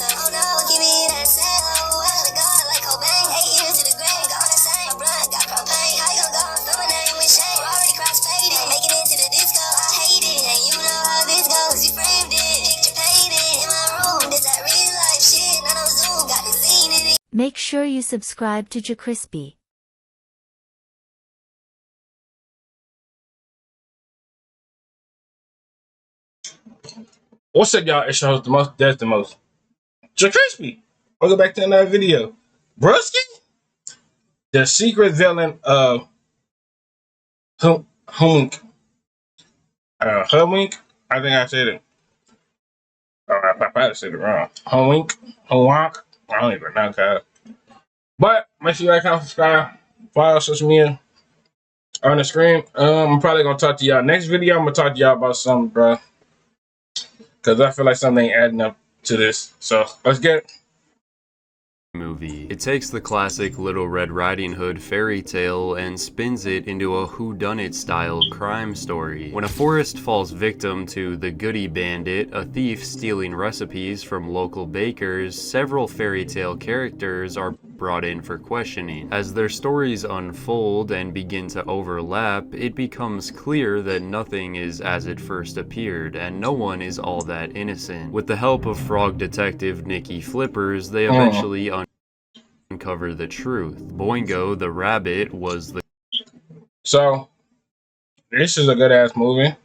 myself. Oh no, give me that cell. Oh, I gotta go like Cobain. 8 years to the grave, gone insane. My blood got propane. How you gon' go and throw my name with shame? Already cross-faded, making it to the disco. I hate it, and you know how this goes. You framed it, picture painted in my room. This that real life shit, none of Zoom, got the scene in it. Make sure you subscribe to JerCrispy. What's up, y'all? It's your host, the most. JerCrispy. Welcome back to another video. Brusky, the secret villain of Hoodwinked. Hoodwinked. I think I said it. I probably said it wrong. Hoodwinked. I don't even know, guys. But make sure you like, comment, subscribe, follow social media on the screen. I'm probably gonna talk to y'all next video. I'm gonna talk to y'all about something, bro. Because I feel like something ain't adding up to this. So, let's get it. Movie. It takes the classic Little Red Riding Hood fairy tale and spins it into a whodunit style crime story. When a forest falls victim to the Goody Bandit, a thief stealing recipes from local bakers, several fairy tale characters are brought in for questioning. As their stories unfold and begin to overlap, it becomes clear that nothing is as it first appeared, and no one is all that innocent. With the help of frog detective Nikki Flippers, they eventually uncover the truth. Boingo the rabbit was the... So, this is a good ass movie.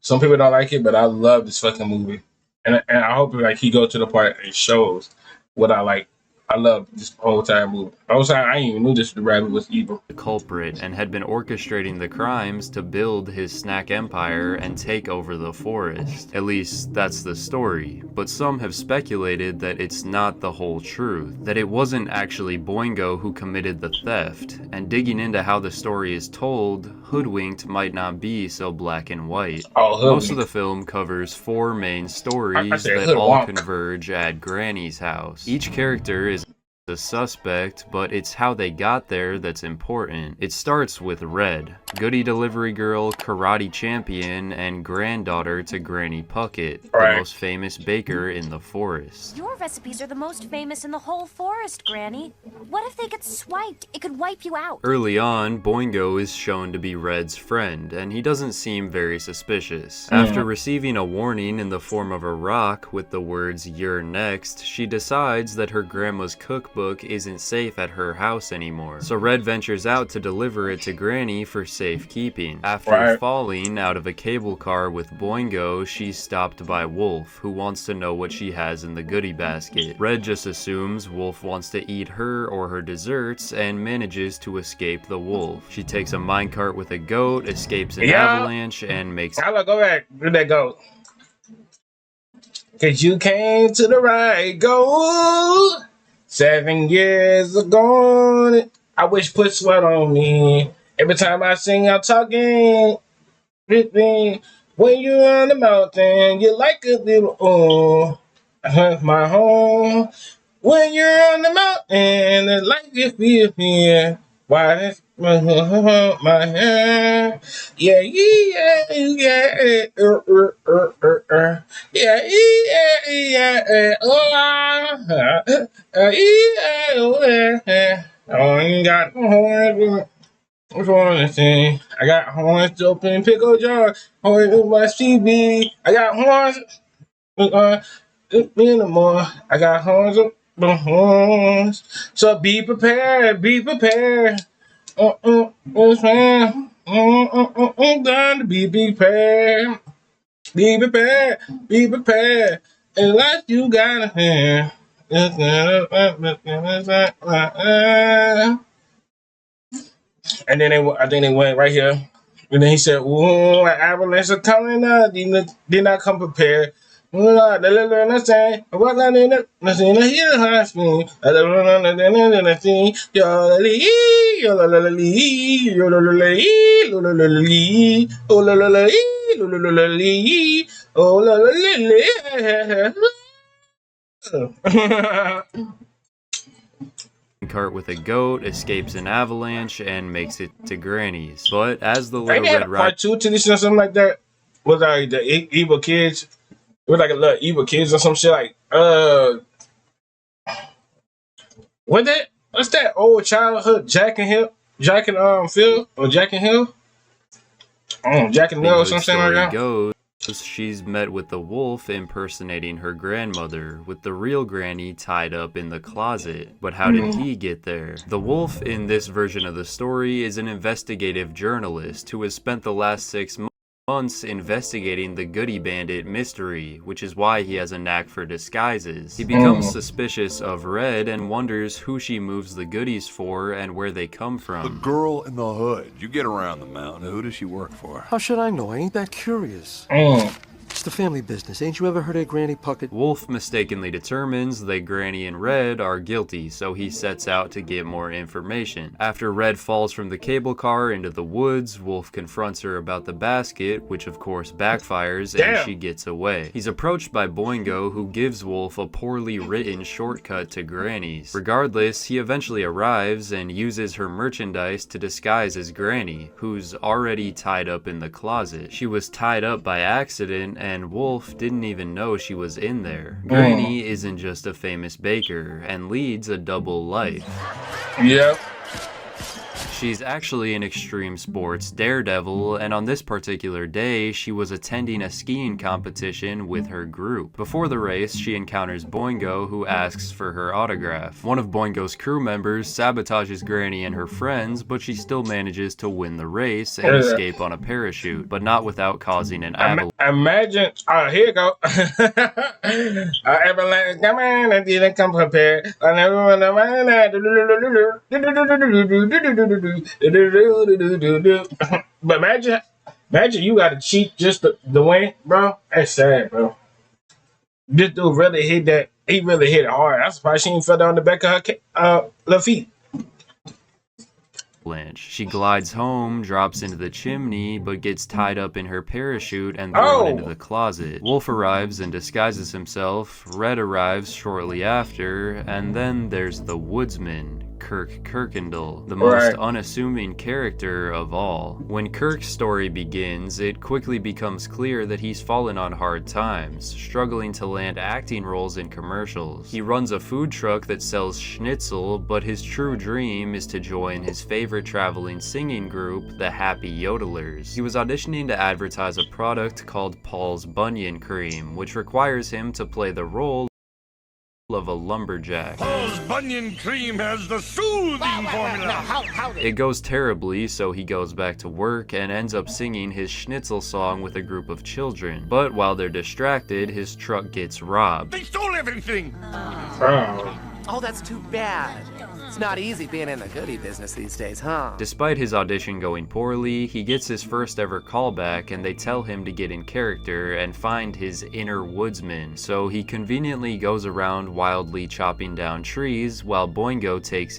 Some people don't like it, but I love this fucking movie. And I hope like he goes to the part and shows what I like. I love this whole time movie. The whole time I didn't even knew the rabbit was evil. The culprit and had been orchestrating the crimes to build his snack empire and take over the forest. At least that's the story, but some have speculated that it's not the whole truth, that it wasn't actually Boingo who committed the theft, and digging into how the story is told, Hoodwinked might not be so black and white. Most of the film covers 4 main stories that all converge at Granny's house. Each character is the suspect, but it's how they got there that's important. It starts with Red, goody delivery girl, karate champion, and granddaughter to Granny Puckett, the most famous baker in the forest. Your recipes are the most famous in the whole forest, Granny. What if they get swiped? It could wipe you out. Early on, Boingo is shown to be Red's friend, and he doesn't seem very suspicious. After receiving a warning in the form of a rock with the words "You're next," she decides that her grandma's cookbook isn't safe at her house anymore. So Red ventures out to deliver it to Granny for safekeeping. After falling out of a cable car with Boingo, she's stopped by Wolf, who wants to know what she has in the goodie basket. Red just assumes Wolf wants to eat her or her desserts and manages to escape the wolf. She takes a minecart with a goat, escapes an avalanche, and makes... Go back. Where'd that go? Cause you came to the right goat 7 years ago. I wish put sweat on me. Every time I sing, I'm talking. When you're on the mountain, you like a little my home. When you're on the mountain, it's like you feel here. Why is my hair? Yeah, yeah, yeah, yeah, yeah, yeah. I ain't got horns. What's wrong with this thing? I got horns to open pickle jar. Horns with my CB. I got horns. In the more. I got horns up. Horns. So be prepared. Be prepared. What's wrong? Done to be prepared. Be prepared. Be prepared. And like you got a hand. And then I think they went right here. And then he said, "Ooh, avalanche are coming up. Did not come prepared. Understand? What not in the here high school. I don't know. cart with a goat, escapes an avalanche, and makes it to Granny's. But as the little red part 2 to this or something like that, was like the evil kids. It was like a little evil kids or some shit like What that? What's that old childhood Jack and Hill? Jack and Phil or Jack and Hill? Oh, Jack and Hill or The something like story that. goes, she's met with the wolf impersonating her grandmother, with the real granny tied up in the closet. But how did he get there? The wolf in this version of the story is an investigative journalist who has spent the last 6 months investigating the Goody Bandit mystery, which is why he has a knack for disguises. He becomes suspicious of Red and wonders who she moves the goodies for and where they come from. The girl in the hood. You get around the mountain. Who does she work for? How should I know? I ain't that curious. It's the family business. Ain't you ever heard of Granny Puckett? Wolf mistakenly determines that Granny and Red are guilty, so he sets out to get more information. After Red falls from the cable car into the woods, Wolf confronts her about the basket, which of course backfires, and she gets away. He's approached by Boingo, who gives Wolf a poorly written shortcut to Granny's. Regardless, he eventually arrives and uses her merchandise to disguise as Granny, who's already tied up in the closet. She was tied up by accident, and Wolf didn't even know she was in there. Granny isn't just a famous baker and leads a double life. Yep. She's actually an extreme sports daredevil, and on this particular day, she was attending a skiing competition with her group. Before the race, she encounters Boingo, who asks for her autograph. One of Boingo's crew members sabotages Granny and her friends, but she still manages to win the race and escape on a parachute, but not without causing an avalanche. Imagine, here you go. Avalanche, come on, I didn't come prepared. But imagine you got to cheat just the win, bro. That's sad, bro. This dude really hit that. He really hit it hard. I'm surprised she ain't fell down the back of her little feet. She glides home, drops into the chimney, but gets tied up in her parachute and thrown into the closet. Wolf arrives and disguises himself, Red arrives shortly after, and then there's the woodsman, Kirk Kirkendall, the most unassuming character of all. When Kirk's story begins, it quickly becomes clear that he's fallen on hard times, struggling to land acting roles in commercials. He runs a food truck that sells schnitzel, but his true dream is to join his favorite traveling singing group, the Happy Yodelers. He was auditioning to advertise a product called Paul's Bunyan Cream, which requires him to play the role of a lumberjack. Paul's Bunyan Cream has the soothing formula. It goes terribly, so he goes back to work and ends up singing his schnitzel song with a group of children. But while they're distracted, his truck gets robbed. They stole everything. Oh, that's too bad. It's not easy being in the goodie business these days, huh? Despite his audition going poorly, he gets his first ever callback and they tell him to get in character and find his inner woodsman. So he conveniently goes around wildly chopping down trees while Boingo takes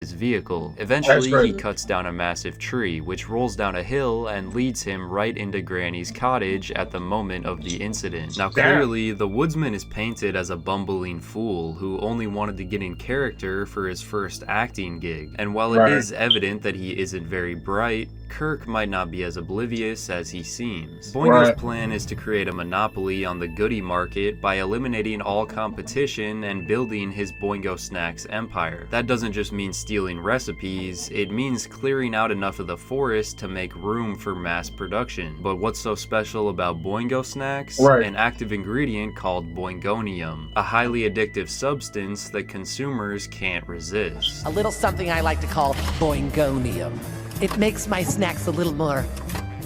his vehicle. Eventually, he cuts down a massive tree, which rolls down a hill and leads him right into Granny's cottage at the moment of the incident. Now, clearly, the woodsman is painted as a bumbling fool who only wanted to get in character for his first acting gig. And while it is evident that he isn't very bright, Kirk might not be as oblivious as he seems. Boingo's plan is to create a monopoly on the goodie market by eliminating all competition and building his Boingo Snacks empire. That doesn't just mean stealing recipes, it means clearing out enough of the forest to make room for mass production. But what's so special about Boingo Snacks? An active ingredient called boingonium, a highly addictive substance that consumers can't resist. A little something I like to call boingonium. It makes my snacks a little more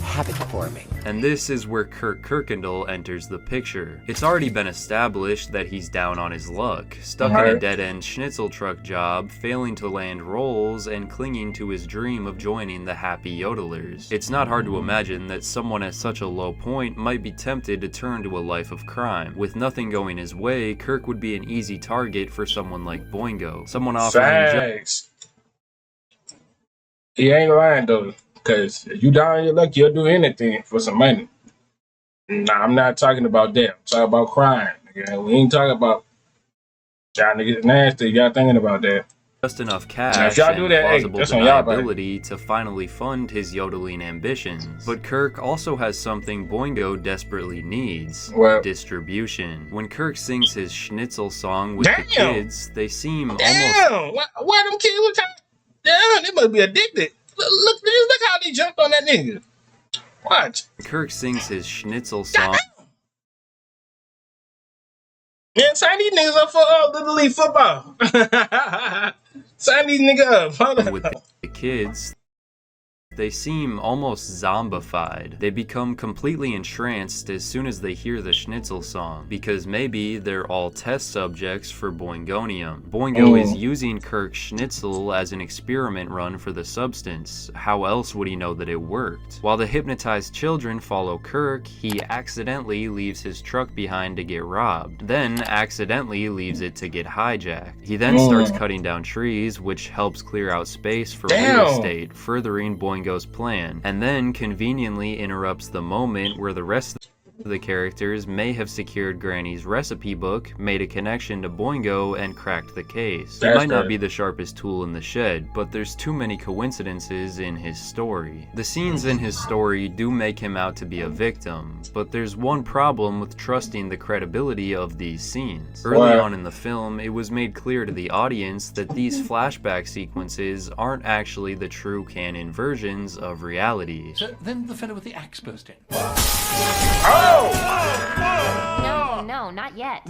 habit-forming. And this is where Kirk Kirkendall enters the picture. It's already been established that he's down on his luck, stuck in a dead-end schnitzel truck job, failing to land roles, and clinging to his dream of joining the Happy Yodelers. It's not hard to imagine that someone at such a low point might be tempted to turn to a life of crime. With nothing going his way, Kirk would be an easy target for someone like Boingo, someone offering He ain't lying though, because if you down on your luck, you'll do anything for some money. Nah, I'm not talking about that. I'm talking about crime. Nigga. We ain't talking about y'all niggas nasty. Y'all thinking about that. just enough Now, cash if y'all and do that, hey, plausible that's on y'all, buddy. deniability to finally fund his yodeling ambitions. But Kirk also has something Boingo desperately needs: What? distribution. When Kirk sings his schnitzel song with the Damn. kids, they seem almost... Damn! Why them kids were trying? Damn, they must be addicted. Look how they jumped on that nigga. Watch. Kirk sings his schnitzel song. Man, sign these niggas up for Little League football. Sign these niggas up. Hold on. With the kids, they seem almost zombified. They become completely entranced as soon as they hear the schnitzel song, because maybe they're all test subjects for Boingonium. Boingo is using Kirk's schnitzel as an experiment run for the substance. How else would he know that it worked? While the hypnotized children follow Kirk, he accidentally leaves his truck behind to get robbed, then accidentally leaves it to get hijacked. He then starts cutting down trees, which helps clear out space for real estate, furthering Boingo's plan, and then conveniently interrupts the moment where the rest of the characters may have secured Granny's recipe book, made a connection to Boingo, and cracked the case. He might not be the sharpest tool in the shed, but there's too many coincidences in his story. The scenes in his story do make him out to be a victim, but there's one problem with trusting the credibility of these scenes. Early on in the film, it was made clear to the audience that these flashback sequences aren't actually the true canon versions of reality. So then the fellow with the axe burst in. No, not yet.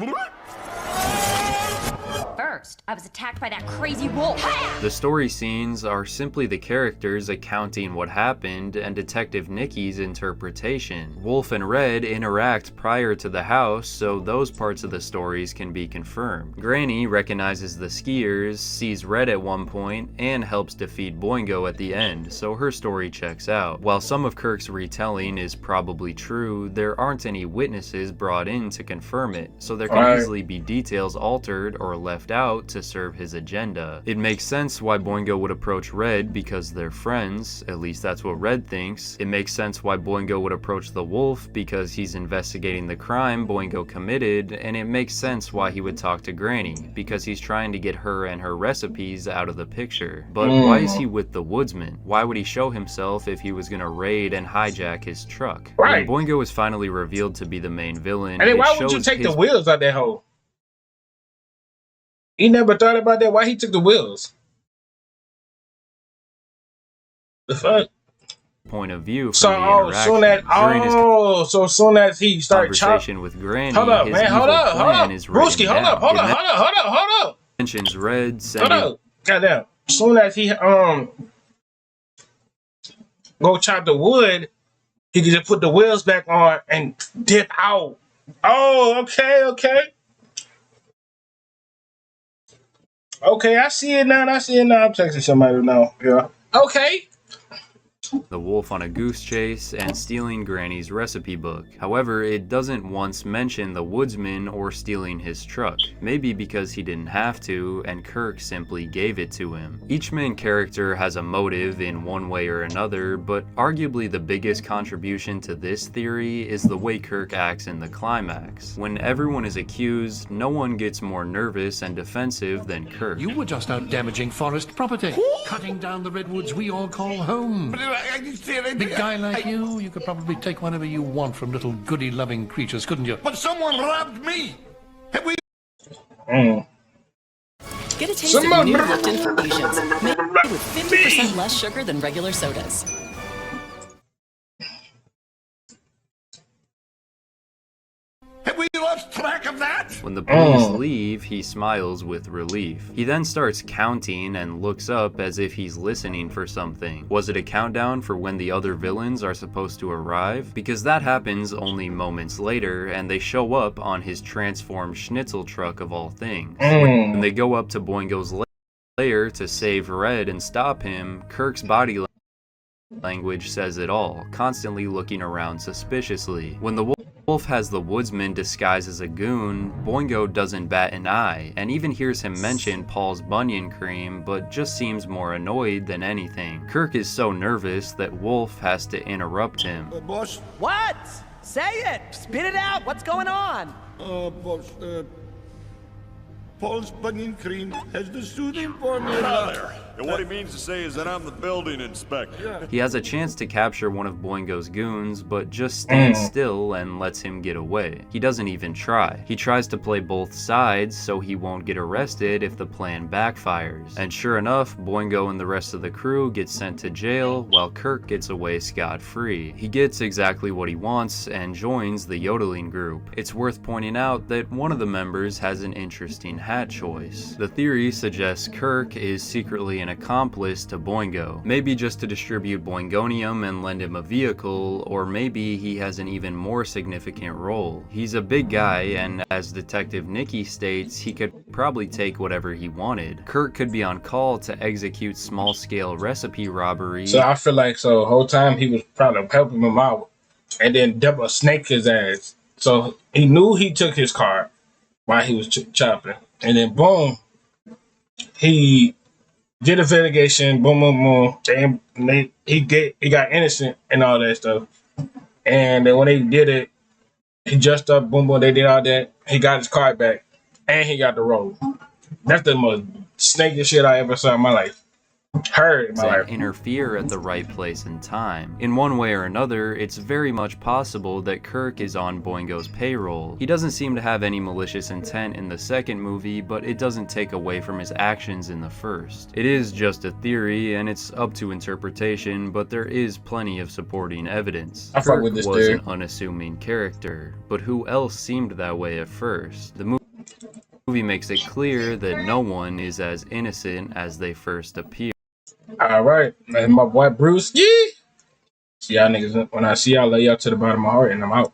First, I was attacked by that crazy wolf. The story scenes are simply the characters accounting what happened and Detective Nikki's interpretation. Wolf and Red interact prior to the house, so those parts of the stories can be confirmed. Granny recognizes the skiers, sees Red at one point, and helps defeat Boingo at the end, so her story checks out. While some of Kirk's retelling is probably true, there aren't any witnesses brought in to confirm it, so there can easily be details altered or left out to serve his agenda. It makes sense why Boingo would approach Red because they're friends, at least that's what Red thinks. It makes sense why Boingo would approach the wolf because he's investigating the crime Boingo committed, and it makes sense why he would talk to Granny because he's trying to get her and her recipes out of the picture. But why is he with the woodsman? Why would he show himself if he was gonna raid and hijack his truck? When Boingo is finally revealed to be the main villain, and then why would you take the wheels out that hole? He never thought about that. Why he took the wheels? The fuck? Point of view from so the interaction so soon as he started conversation with Granny, hold up, his man, evil hold up, plan is Brewski, written down. hold up. Mentions Red Hold up. Goddamn. Soon as he go chop the wood, he can just put the wheels back on and dip out. Oh, okay. Okay, I see it now. I'm texting somebody now. Yeah. Okay. The wolf on a goose chase and stealing Granny's recipe book. However, it doesn't once mention the woodsman or stealing his truck. Maybe because he didn't have to and Kirk simply gave it to him. Each main character has a motive in one way or another, but arguably the biggest contribution to this theory is the way Kirk acts in the climax. When everyone is accused, no one gets more nervous and defensive than Kirk. You were just out damaging forest property, cutting down the redwoods we all call home. Big guy like you could probably take whatever you want from little goody-loving creatures, couldn't you? But someone robbed me! Have we... Get a taste of new Lipton Fusions, made with 50% less sugar than regular sodas. Have we lost track of that? When the police leave, he smiles with relief. He then starts counting and looks up as if he's listening for something. Was it a countdown for when the other villains are supposed to arrive? Because that happens only moments later, and they show up on his transformed schnitzel truck of all things. When they go up to Boingo's lair to save Red and stop him, Kirk's body language says it all, constantly looking around suspiciously. When the wolf has the woodsman disguised as a goon, Boingo doesn't bat an eye, and even hears him mention Paul's bunion cream, but just seems more annoyed than anything. Kirk is so nervous that Wolf has to interrupt him. Boss? What? Say it! Spit it out! What's going on? Boss, Paul's bunion cream has the soothing formula. And what he means to say is that I'm the building inspector. He has a chance to capture one of Boingo's goons, but just stands still and lets him get away. He doesn't even try. He tries to play both sides so he won't get arrested if the plan backfires. And sure enough, Boingo and the rest of the crew get sent to jail while Kirk gets away scot-free. He gets exactly what he wants and joins the yodeling group. It's worth pointing out that one of the members has an interesting hat choice. The theory suggests Kirk is secretly an accomplice to Boingo, maybe just to distribute Boingonium and lend him a vehicle, or maybe he has an even more significant role. He's a big guy, and as Detective Nikki states, he could probably take whatever he wanted. Kirk could be on call to execute small-scale recipe robberies. So I feel like the whole time he was probably helping him out, and then double snake his ass. So he knew he took his car while he was chopping, and then boom, he did a investigation, boom, boom, boom. He got innocent and all that stuff. And then when they did it, he dressed up, boom, boom. They did all that. He got his car back, and he got the road. That's the most snaky shit I ever saw in my life. Interfere at the right place and time. In one way or another, it's very much possible that Kirk is on Boingo's payroll. He doesn't seem to have any malicious intent in the second movie, but it doesn't take away from his actions in the first. It is just a theory, and it's up to interpretation, but there is plenty of supporting evidence. Kirk was an unassuming character, but who else seemed that way at first? The movie makes it clear that no one is as innocent as they first appear. All right, and my boy Bruce. See y'all niggas. When I see y'all, lay y'all to the bottom of my heart, and I'm out.